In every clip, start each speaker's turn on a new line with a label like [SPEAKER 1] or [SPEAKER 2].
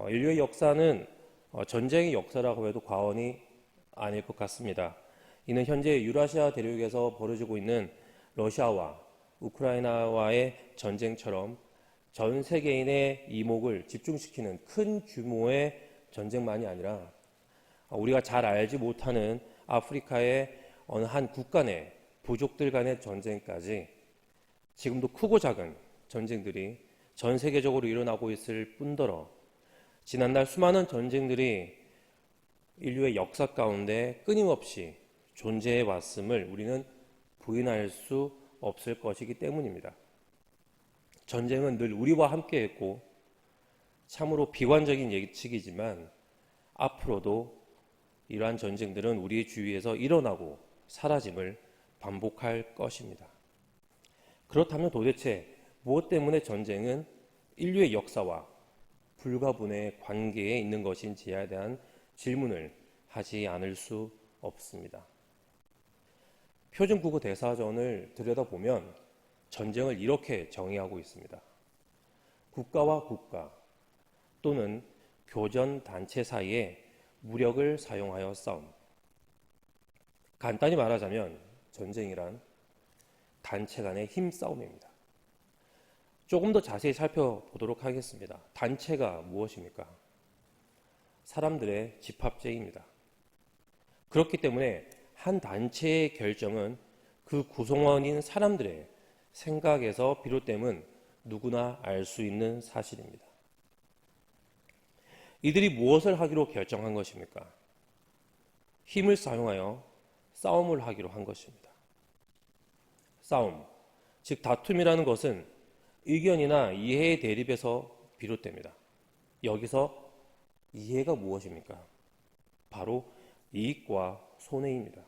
[SPEAKER 1] 인류의 역사는 전쟁의 역사라고 해도 과언이 아닐 것 같습니다. 이는 현재 유라시아 대륙에서 벌어지고 있는 러시아와 우크라이나와의 전쟁처럼 전 세계인의 이목을 집중시키는 큰 규모의 전쟁만이 아니라 우리가 잘 알지 못하는 아프리카의 어느 한 국가 내 부족들 간의 전쟁까지 지금도 크고 작은 전쟁들이 전 세계적으로 일어나고 있을 뿐더러 지난날 수많은 전쟁들이 인류의 역사 가운데 끊임없이 존재해 왔음을 우리는 부인할 수 없을 것이기 때문입니다. 전쟁은 늘 우리와 함께 했고 참으로 비관적인 예측이지만 앞으로도 이러한 전쟁들은 우리 주위에서 일어나고 사라짐을 반복할 것입니다. 그렇다면 도대체 무엇 때문에 전쟁은 인류의 역사와 불가분의 관계에 있는 것인지에 대한 질문을 하지 않을 수 없습니다. 표준국어 대사전을 들여다보면 전쟁을 이렇게 정의하고 있습니다. 국가와 국가 또는 교전 단체 사이에 무력을 사용하여 싸움. 간단히 말하자면 전쟁이란 단체 간의 힘싸움입니다. 조금 더 자세히 살펴보도록 하겠습니다. 단체가 무엇입니까? 사람들의 집합체입니다. 그렇기 때문에 한 단체의 결정은 그 구성원인 사람들의 생각에서 비롯됨은 누구나 알 수 있는 사실입니다. 이들이 무엇을 하기로 결정한 것입니까? 힘을 사용하여 싸움을 하기로 한 것입니다. 싸움, 즉 다툼이라는 것은 의견이나 이해의 대립에서 비롯됩니다. 여기서 이해가 무엇입니까? 바로 이익과 손해입니다.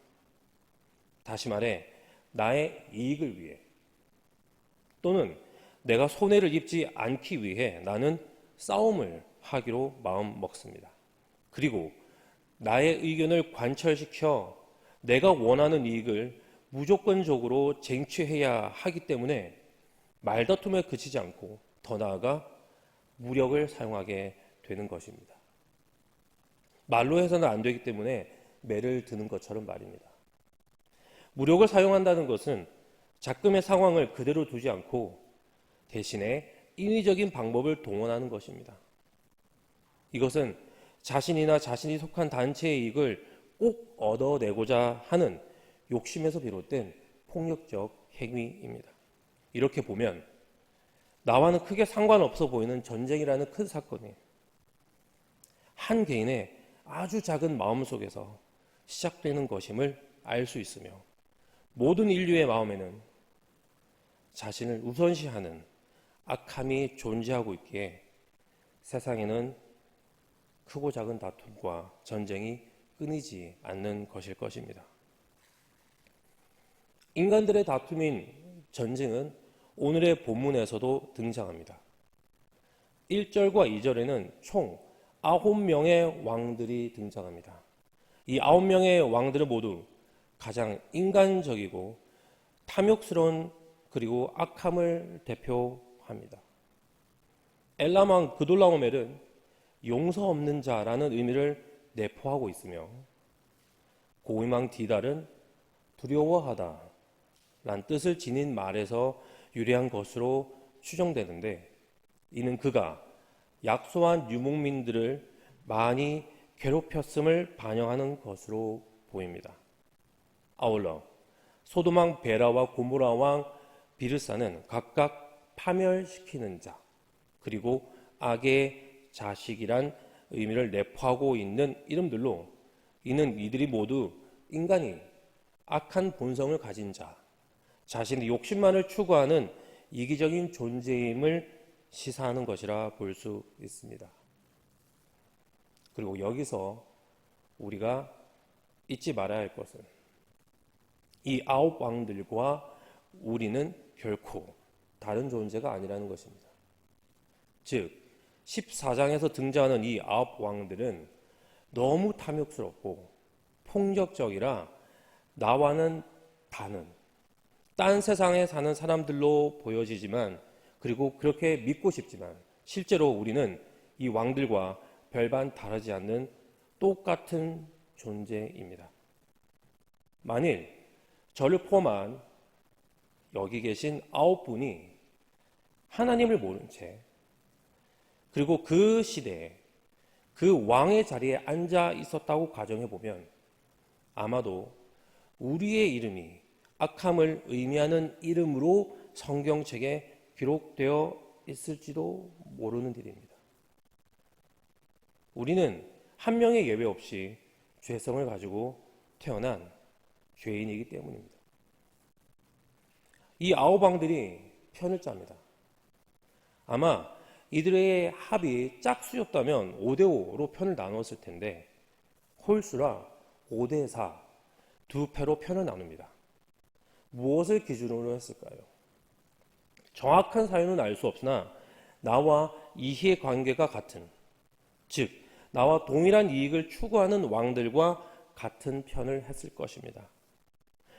[SPEAKER 1] 다시 말해 나의 이익을 위해 또는 내가 손해를 입지 않기 위해 나는 싸움을 하기로 마음 먹습니다. 그리고 나의 의견을 관철시켜 내가 원하는 이익을 무조건적으로 쟁취해야 하기 때문에 말다툼에 그치지 않고 더 나아가 무력을 사용하게 되는 것입니다. 말로 해서는 안 되기 때문에 매를 드는 것처럼 말입니다. 무력을 사용한다는 것은 작금의 상황을 그대로 두지 않고 대신에 인위적인 방법을 동원하는 것입니다. 이것은 자신이나 자신이 속한 단체의 이익을 꼭 얻어내고자 하는 욕심에서 비롯된 폭력적 행위입니다. 이렇게 보면 나와는 크게 상관없어 보이는 전쟁이라는 큰 사건이 한 개인의 아주 작은 마음속에서 시작되는 것임을 알 수 있으며 모든 인류의 마음에는 자신을 우선시하는 악함이 존재하고 있기에 세상에는 크고 작은 다툼과 전쟁이 끊이지 않는 것일 것입니다. 인간들의 다툼인 전쟁은 오늘의 본문에서도 등장합니다. 1절과 2절에는 총 9명의 왕들이 등장합니다. 이 9명의 왕들은 모두 가장 인간적이고 탐욕스러운 그리고 악함을 대표합니다. 엘람왕 그돌라오멜은 용서 없는 자라는 의미를 내포하고 있으며 고임왕 디달은 두려워하다 란 뜻을 지닌 말에서 유래한 것으로 추정되는데 이는 그가 약소한 유목민들을 많이 괴롭혔음을 반영하는 것으로 보입니다. 아울러 소돔왕 베라와 고모라왕 비르사는 각각 파멸시키는 자 그리고 악의 자식이란 의미를 내포하고 있는 이름들로 이는 이들이 모두 인간이 악한 본성을 가진 자, 자신의 욕심만을 추구하는 이기적인 존재임을 시사하는 것이라 볼 수 있습니다. 그리고 여기서 우리가 잊지 말아야 할 것은 이 9 왕들과 우리는 결코 다른 존재가 아니라는 것입니다. 즉 14장에서 등장하는 이 9 왕들은 너무 탐욕스럽고 폭력적이라 나와는 다른 딴 세상에 사는 사람들로 보여지지만 그리고 그렇게 믿고 싶지만 실제로 우리는 이 왕들과 별반 다르지 않는 똑같은 존재입니다. 만일 저를 포함한 여기 계신 9분이 하나님을 모른 채 그리고 그 시대에 그 왕의 자리에 앉아 있었다고 가정해보면 아마도 우리의 이름이 악함을 의미하는 이름으로 성경책에 기록되어 있을지도 모르는 일입니다. 우리는 한 명의 예외 없이 죄성을 가지고 태어난 죄인이기 때문입니다. 이 9왕들이 편을 짭니다. 아마 이들의 합이 짝수였다면 5대5로 편을 나누었을 텐데 홀수라 5대4 두 패로 편을 나눕니다. 무엇을 기준으로 했을까요? 정확한 사유는 알 수 없으나 나와 이해관계가 같은, 즉 나와 동일한 이익을 추구하는 왕들과 같은 편을 했을 것입니다.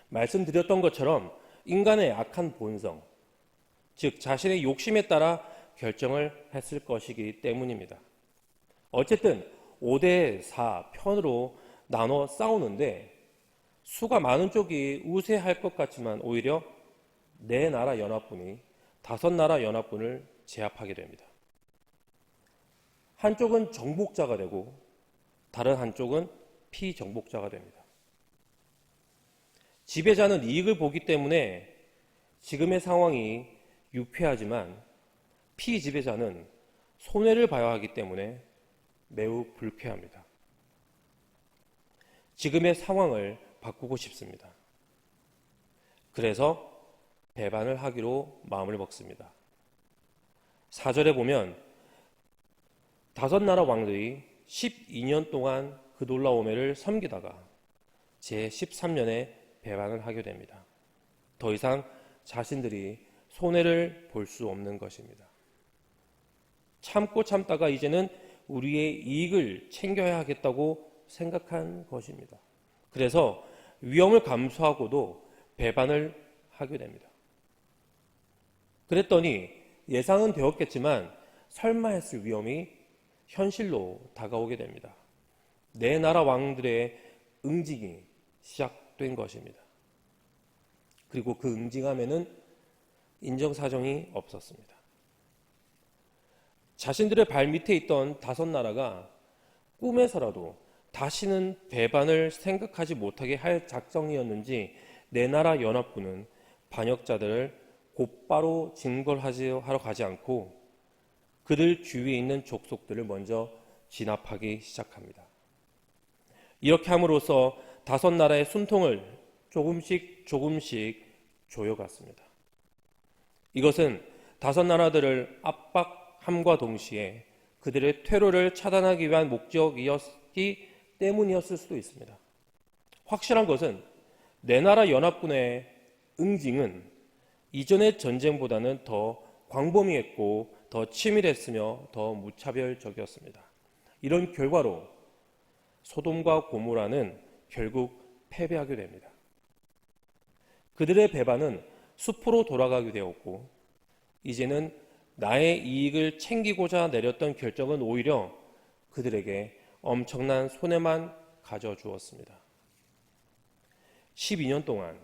[SPEAKER 1] 말씀드렸던 것처럼 인간의 악한 본성, 즉 자신의 욕심에 따라 결정을 했을 것이기 때문입니다. 어쨌든 5대4 편으로 나눠 싸우는데 수가 많은 쪽이 우세할 것 같지만 오히려 4나라 연합군이 5나라 연합군을 제압하게 됩니다. 한쪽은 정복자가 되고 다른 한쪽은 피정복자가 됩니다. 지배자는 이익을 보기 때문에 지금의 상황이 유쾌하지만 피지배자는 손해를 봐야 하기 때문에 매우 불쾌합니다. 지금의 상황을 바꾸고 싶습니다. 그래서 배반을 하기로 마음을 먹습니다. 4절에 보면 5나라 왕들이 12년 동안 그 놀라오매를 섬기다가 제13년에 배반을 하게 됩니다. 더 이상 자신들이 손해를 볼 수 없는 것입니다. 참고 참다가 이제는 우리의 이익을 챙겨야 하겠다고 생각한 것입니다. 그래서 위험을 감수하고도 배반을 하게 됩니다. 그랬더니 예상은 되었겠지만 설마 했을 위험이 현실로 다가오게 됩니다. 4나라 왕들의 응징이 시작된 것입니다. 그리고 그 응징함에는 인정사정이 없었습니다. 자신들의 발 밑에 있던 5나라가 꿈에서라도 다시는 배반을 생각하지 못하게 할 작정이었는지 4나라 연합군은 반역자들을 곧바로 징벌하러 가지 않고 그들 주위에 있는 족속들을 먼저 진압하기 시작합니다. 이렇게 함으로써 5나라의 숨통을 조금씩 조여갔습니다. 이것은 5나라들을 압박함과 동시에 그들의 퇴로를 차단하기 위한 목적이었기 때문이었을 수도 있습니다. 확실한 것은 4나라 연합군의 응징은 이전의 전쟁보다는 더 광범위했고 더 치밀했으며 더 무차별적이었습니다. 이런 결과로 소돔과 고모라는 결국 패배하게 됩니다. 그들의 배반은 수포로 돌아가게 되었고 이제는 나의 이익을 챙기고자 내렸던 결정은 오히려 그들에게 엄청난 손해만 가져주었습니다. 12년 동안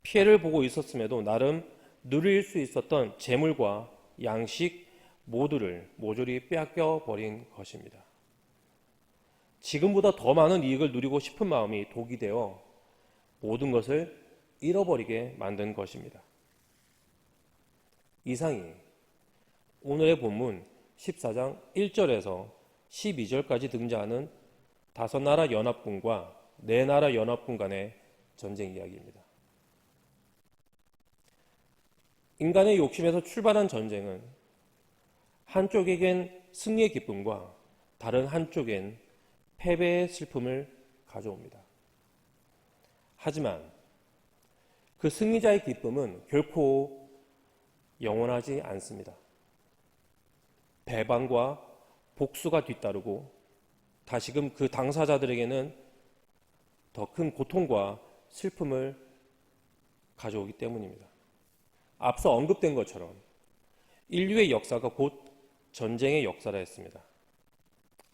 [SPEAKER 1] 피해를 보고 있었음에도 나름 누릴 수 있었던 재물과 양식 모두를 모조리 빼앗겨 버린 것입니다. 지금보다 더 많은 이익을 누리고 싶은 마음이 독이 되어 모든 것을 잃어버리게 만든 것입니다. 이상이 오늘의 본문 14장 1절에서 12절까지 등장하는 5나라 연합군과 4나라 연합군 간의 전쟁 이야기입니다. 인간의 욕심에서 출발한 전쟁은 한쪽에겐 승리의 기쁨과 다른 한쪽엔 패배의 슬픔을 가져옵니다. 하지만 그 승리자의 기쁨은 결코 영원하지 않습니다. 배반과 복수가 뒤따르고 다시금 그 당사자들에게는 더 큰 고통과 슬픔을 가져오기 때문입니다. 앞서 언급된 것처럼 인류의 역사가 곧 전쟁의 역사라 했습니다.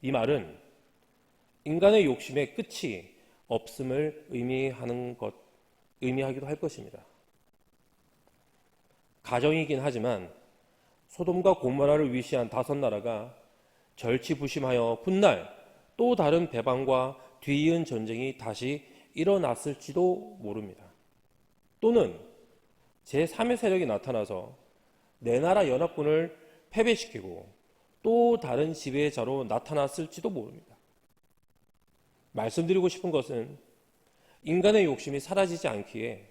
[SPEAKER 1] 이 말은 인간의 욕심의 끝이 없음을 의미하기도 할 것입니다. 가정이긴 하지만 소돔과 고모라를 위시한 5나라가 절치부심하여 훗날 또 다른 배반과 뒤이은 전쟁이 다시 일어났을지도 모릅니다. 또는 제3의 세력이 나타나서 네 나라 연합군을 패배시키고 또 다른 지배자로 나타났을지도 모릅니다. 말씀드리고 싶은 것은 인간의 욕심이 사라지지 않기에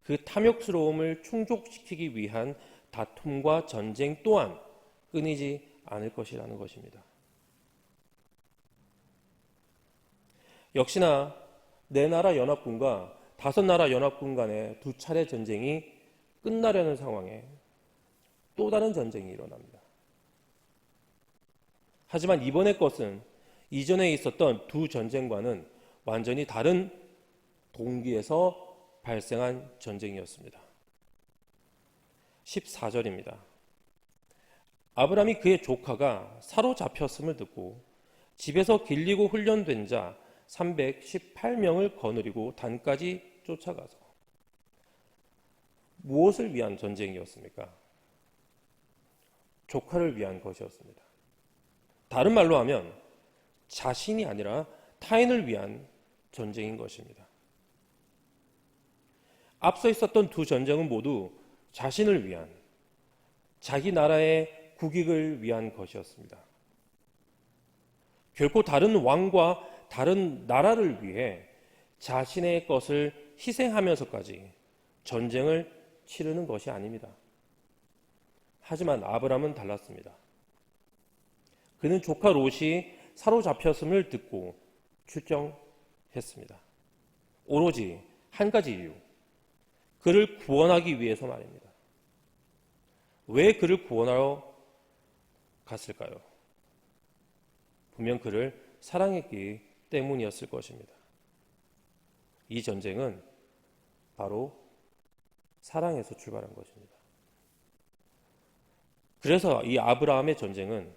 [SPEAKER 1] 그 탐욕스러움을 충족시키기 위한 다툼과 전쟁 또한 끊이지 않을 것이라는 것입니다. 역시나 네 나라 연합군과 5나라 연합군 간의 2차례 전쟁이 끝나려는 상황에 또 다른 전쟁이 일어납니다. 하지만 이번의 것은 이전에 있었던 두 전쟁과는 완전히 다른 동기에서 발생한 전쟁이었습니다. 14절입니다. 아브람이 그의 조카가 사로잡혔음을 듣고 집에서 길리고 훈련된 자 318명을 거느리고 단까지 쫓아가서 무엇을 위한 전쟁이었습니까? 조카를 위한 것이었습니다. 다른 말로 하면 자신이 아니라 타인을 위한 전쟁인 것입니다. 앞서 있었던 두 전쟁은 모두 자신을 위한, 자기 나라의 국익을 위한 것이었습니다. 결코 다른 왕과 다른 나라를 위해 자신의 것을 희생하면서까지 전쟁을 치르는 것이 아닙니다. 하지만 아브람은 달랐습니다. 그는 조카 롯이 사로잡혔음을 듣고 출정했습니다. 오로지 한 가지 이유, 그를 구원하기 위해서 말입니다. 왜 그를 구원하러 갔을까요? 분명 그를 사랑했기 때문이었을 것입니다. 이 전쟁은 바로 사랑에서 출발한 것입니다. 그래서 이 아브라함의 전쟁은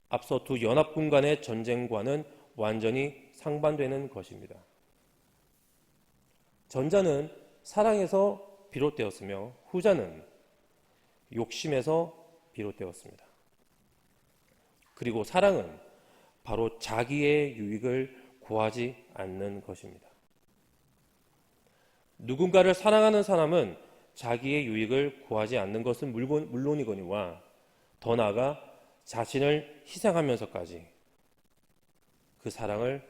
[SPEAKER 1] 앞서 두 연합군 간의 전쟁과는 완전히 상반되는 것입니다. 전자는 사랑에서 비롯되었으며 후자는 욕심에서 비롯되었습니다. 그리고 사랑은 바로 자기의 유익을 구하지 않는 것입니다. 누군가를 사랑하는 사람은 자기의 유익을 구하지 않는 것은 물론이거니와 더 나아가 자신을 희생하면서까지 그 사랑을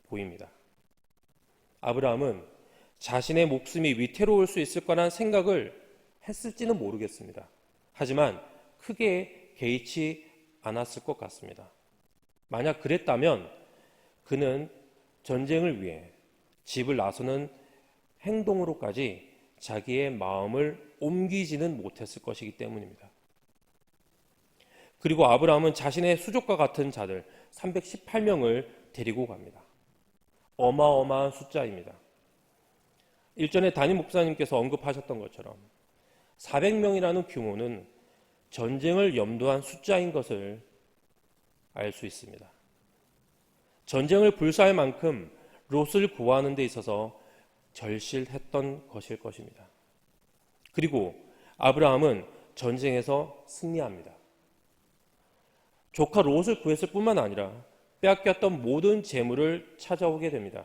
[SPEAKER 1] 보입니다. 아브라함은 자신의 목숨이 위태로울 수 있을 거란 생각을 했을지는 모르겠습니다. 하지만 크게 개의치 않았을 것 같습니다. 만약 그랬다면 그는 전쟁을 위해 집을 나서는 행동으로까지 자기의 마음을 옮기지는 못했을 것이기 때문입니다. 그리고 아브라함은 자신의 수족과 같은 자들 318명을 데리고 갑니다. 어마어마한 숫자입니다. 일전에 담임 목사님께서 언급하셨던 것처럼 400명이라는 규모는 전쟁을 염두한 숫자인 것을 알 수 있습니다. 전쟁을 불사할 만큼 롯을 구하는 데 있어서 절실했던 것일 것입니다. 그리고 아브라함은 전쟁에서 승리합니다. 조카 롯을 구했을 뿐만 아니라 빼앗겼던 모든 재물을 찾아오게 됩니다.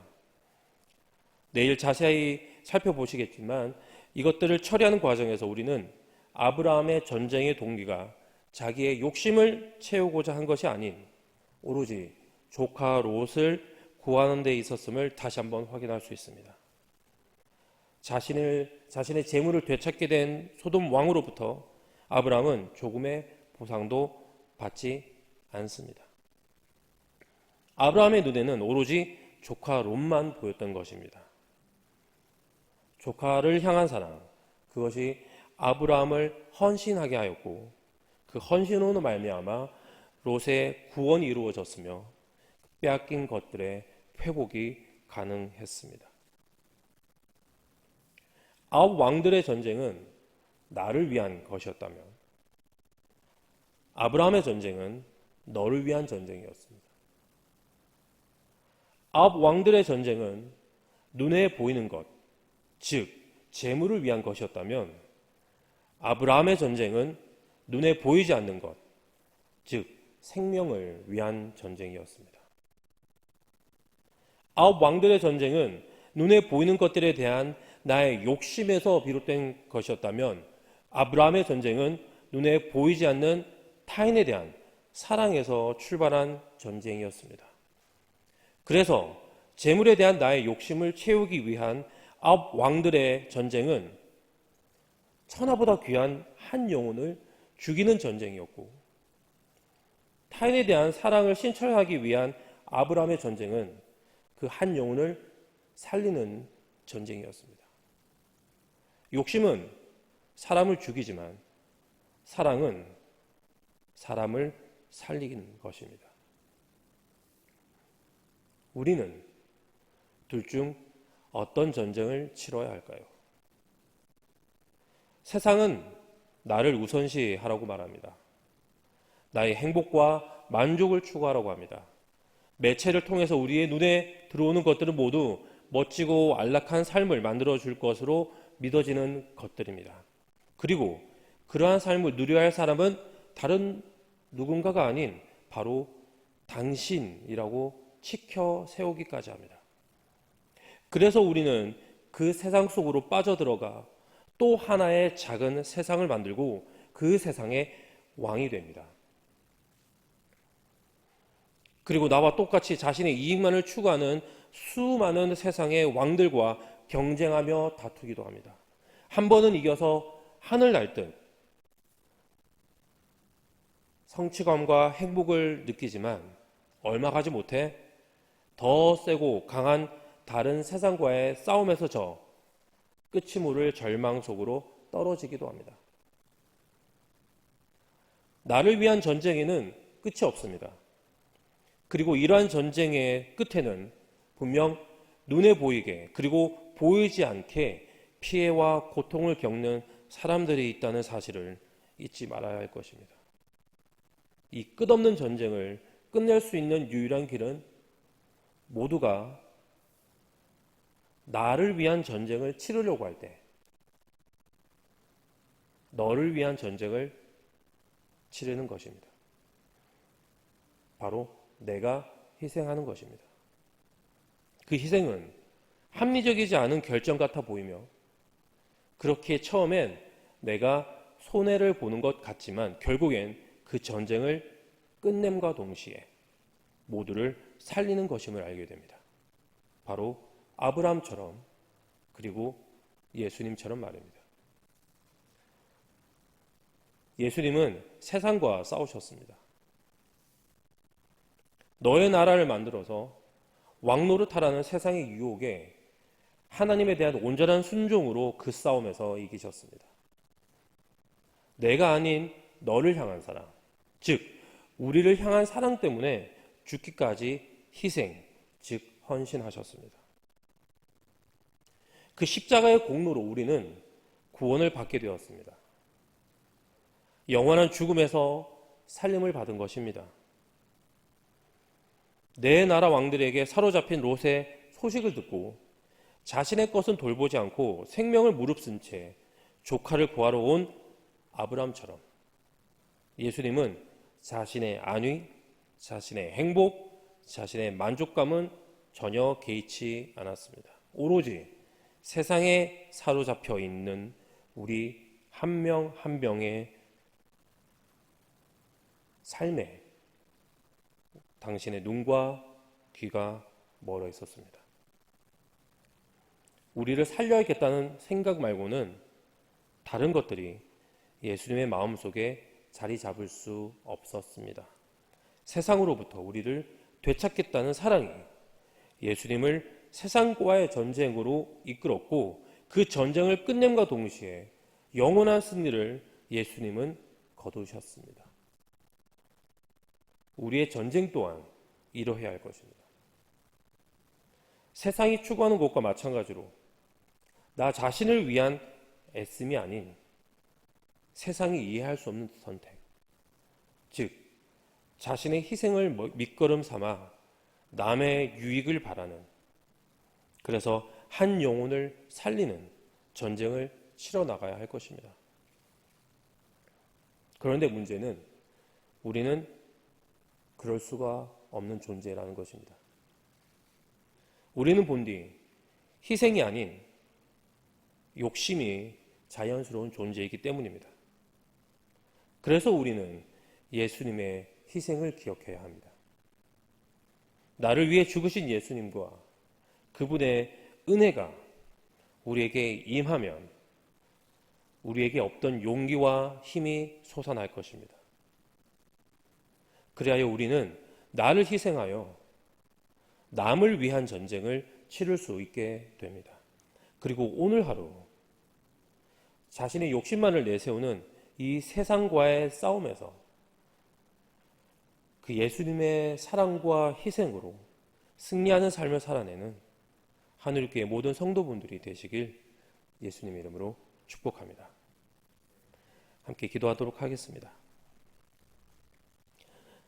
[SPEAKER 1] 내일 자세히 살펴보시겠지만 이것들을 처리하는 과정에서 우리는 아브라함의 전쟁의 동기가 자기의 욕심을 채우고자 한 것이 아닌 오로지 조카 롯을 구하는 데 있었음을 다시 한번 확인할 수 있습니다. 자신의 재물을 되찾게 된 소돔 왕으로부터 아브라함은 조금의 보상도 받지 않습니다. 아브라함의 눈에는 오로지 조카 롯만 보였던 것입니다. 조카를 향한 사랑, 그것이 아브라함을 헌신하게 하였고 그 헌신으로 말미암아 롯의 구원이 이루어졌으며 빼앗긴 것들의 회복이 가능했습니다. 9 왕들의 전쟁은 나를 위한 것이었다면 아브라함의 전쟁은 너를 위한 전쟁이었습니다. 아홉 왕들의 전쟁은 눈에 보이는 것, 즉 재물을 위한 것이었다면 아브라함의 전쟁은 눈에 보이지 않는 것, 즉 생명을 위한 전쟁이었습니다. 아홉 왕들의 전쟁은 눈에 보이는 것들에 대한 나의 욕심에서 비롯된 것이었다면 아브라함의 전쟁은 눈에 보이지 않는 타인에 대한 사랑에서 출발한 전쟁이었습니다. 그래서 재물에 대한 나의 욕심을 채우기 위한 아홉 왕들의 전쟁은 천하보다 귀한 한 영혼을 죽이는 전쟁이었고, 타인에 대한 사랑을 신철하기 위한 아브라함의 전쟁은 그 한 영혼을 살리는 전쟁이었습니다. 욕심은 사람을 죽이지만 사랑은 사람을 살리는 것입니다. 우리는 둘 중 어떤 전쟁을 치러야 할까요? 세상은 나를 우선시하라고 말합니다. 나의 행복과 만족을 추구하라고 합니다. 매체를 통해서 우리의 눈에 들어오는 것들은 모두 멋지고 안락한 삶을 만들어줄 것으로 믿어지는 것들입니다. 그리고 그러한 삶을 누려야 할 사람은 다른 누군가가 아닌 바로 당신이라고 치켜 세우기까지 합니다. 그래서 우리는 그 세상 속으로 빠져들어가 또 하나의 작은 세상을 만들고 그 세상의 왕이 됩니다. 그리고 나와 똑같이 자신의 이익만을 추구하는 수많은 세상의 왕들과 경쟁하며 다투기도 합니다. 한 번은 이겨서 하늘 날 듯 성취감과 행복을 느끼지만 얼마 가지 못해 더 세고 강한 다른 세상과의 싸움에서 져 끝이 모를 절망 속으로 떨어지기도 합니다. 나를 위한 전쟁에는 끝이 없습니다. 그리고 이러한 전쟁의 끝에는 분명 눈에 보이게 그리고 보이지 않게 피해와 고통을 겪는 사람들이 있다는 사실을 잊지 말아야 할 것입니다. 이 끝없는 전쟁을 끝낼 수 있는 유일한 길은 모두가 나를 위한 전쟁을 치르려고 할 때 너를 위한 전쟁을 치르는 것입니다. 바로 내가 희생하는 것입니다. 그 희생은 합리적이지 않은 결정 같아 보이며 그렇게 처음엔 내가 손해를 보는 것 같지만 결국엔 그 전쟁을 끝냄과 동시에 모두를 살리는 것임을 알게 됩니다. 바로 아브라함처럼 그리고 예수님처럼 말입니다. 예수님은 세상과 싸우셨습니다. 너의 나라를 만들어서 왕노릇하라는 세상의 유혹에 하나님에 대한 온전한 순종으로 그 싸움에서 이기셨습니다. 내가 아닌 너를 향한 사랑, 즉 우리를 향한 사랑 때문에 죽기까지 희생, 즉 헌신하셨습니다. 그 십자가의 공로로 우리는 구원을 받게 되었습니다. 영원한 죽음에서 살림을 받은 것입니다. 내 나라 왕들에게 사로잡힌 롯의 소식을 듣고 자신의 것은 돌보지 않고 생명을 무릅쓴 채 조카를 구하러 온 아브라함처럼 예수님은 자신의 안위, 자신의 행복, 자신의 만족감은 전혀 개의치 않았습니다. 오로지 세상에 사로잡혀 있는 우리 한 명 한 명의 삶에 당신의 눈과 귀가 멀어 있었습니다. 우리를 살려야겠다는 생각 말고는 다른 것들이 예수님의 마음속에 자리 잡을 수 없었습니다. 세상으로부터 우리를 되찾겠다는 사랑이 예수님을 세상과의 전쟁으로 이끌었고 그 전쟁을 끝냄과 동시에 영원한 승리를 예수님은 거두셨습니다. 우리의 전쟁 또한 이러해야 할 것입니다. 세상이 추구하는 것과 마찬가지로 나 자신을 위한 애씀이 아닌 세상이 이해할 수 없는 선택, 즉 자신의 희생을 밑거름 삼아 남의 유익을 바라는, 그래서 한 영혼을 살리는 전쟁을 치러 나가야 할 것입니다. 그런데 문제는 우리는 그럴 수가 없는 존재라는 것입니다. 우리는 본디 희생이 아닌 욕심이 자연스러운 존재이기 때문입니다. 그래서 우리는 예수님의 희생을 기억해야 합니다. 나를 위해 죽으신 예수님과 그분의 은혜가 우리에게 임하면 우리에게 없던 용기와 힘이 솟아날 것입니다. 그리하여 우리는 나를 희생하여 남을 위한 전쟁을 치를 수 있게 됩니다. 그리고 오늘 하루 자신의 욕심만을 내세우는 이 세상과의 싸움에서 그 예수님의 사랑과 희생으로 승리하는 삶을 살아내는 하늘교회 모든 성도분들이 되시길 예수님의 이름으로 축복합니다. 함께 기도하도록 하겠습니다.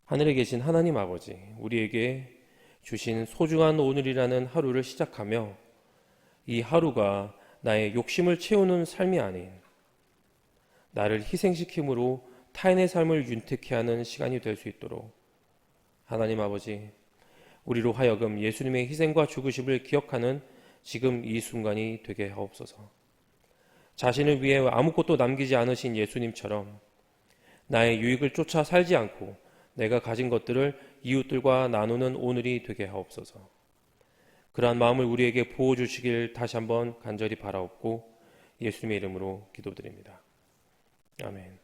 [SPEAKER 1] 하늘에 계신 하나님 아버지, 우리에게 주신 소중한 오늘이라는 하루를 시작하며 이 하루가 나의 욕심을 채우는 삶이 아닌 나를 희생시킴으로 타인의 삶을 윤택케 하는 시간이 될 수 있도록 하나님 아버지, 우리로 하여금 예수님의 희생과 죽으심을 기억하는 지금 이 순간이 되게 하옵소서. 자신을 위해 아무것도 남기지 않으신 예수님처럼 나의 유익을 쫓아 살지 않고 내가 가진 것들을 이웃들과 나누는 오늘이 되게 하옵소서. 그러한 마음을 우리에게 부어주시길 다시 한번 간절히 바라옵고 예수님의 이름으로 기도드립니다. 아멘.